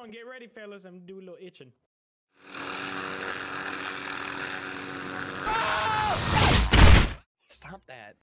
on, get ready, fellas. I'm gonna do a little itching. Stop that.